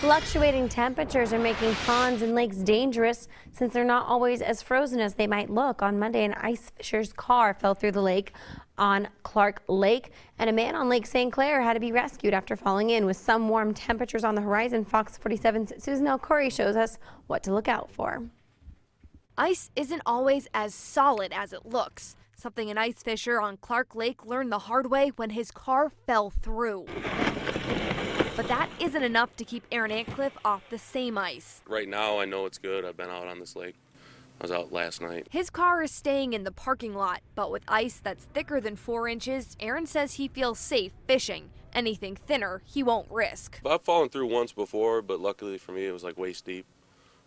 Fluctuating temperatures are making ponds and lakes dangerous since they're not always as frozen as they might look. On Monday, an ice fisher's car fell through the lake on Clark Lake, and a man on Lake Saint Clair had to be rescued after falling in. With some warm temperatures on the horizon, Fox 47's Susan El Khoury shows us what to look out for. Ice isn't always as solid as it looks. Something an ice fisher on Clark Lake learned the hard way when his car fell through. But that isn't enough to keep Aaron Antcliffe off the same ice. Right now, I know it's good. I've been out on this lake. I was out last night. His car is staying in the parking lot, but with ice that's thicker than 4 inches, Aaron says he feels safe fishing. Anything thinner, he won't risk. I've fallen through once before, but luckily for me, it was like waist deep,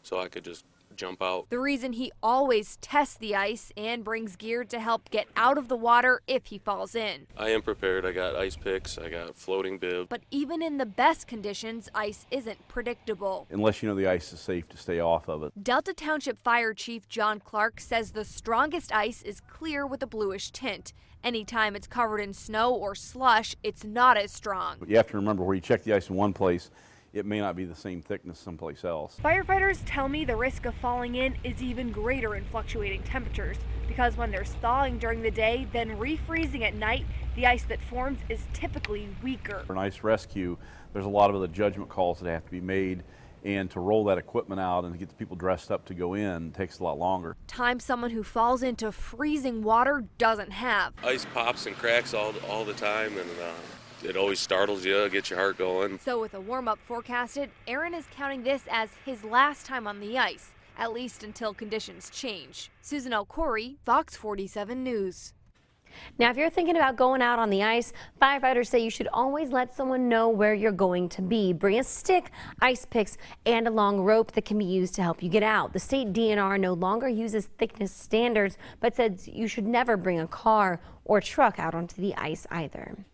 so I could just jump out. The reason he always tests the ice and brings gear to help get out of the water if he falls in. I am prepared. I got ice picks, I got a floating bib. But even in the best conditions, ice isn't predictable. Unless you know the ice is safe to stay off of it. Delta Township Fire Chief John Clark says the strongest ice is clear with a bluish tint. Anytime it's covered in snow or slush, it's not as strong. But you have to remember, where you check the ice in one place, it may not be the same thickness someplace else. Firefighters tell me the risk of falling in is even greater in fluctuating temperatures because when there's thawing during the day, then refreezing at night, the ice that forms is typically weaker. For an ice rescue, there's a lot of other judgment calls that have to be made, and to roll that equipment out and to get the people dressed up to go in takes a lot longer. Time someone who falls into freezing water doesn't have. Ice pops and cracks all the time, and it always startles you, gets your heart going. So with a warm-up forecasted, Aaron is counting this as his last time on the ice, at least until conditions change. Susan El Khoury, Fox 47 News. Now, if you're thinking about going out on the ice, firefighters say you should always let someone know where you're going to be. Bring a stick, ice picks, and a long rope that can be used to help you get out. The state DNR no longer uses thickness standards, but says you should never bring a car or truck out onto the ice either.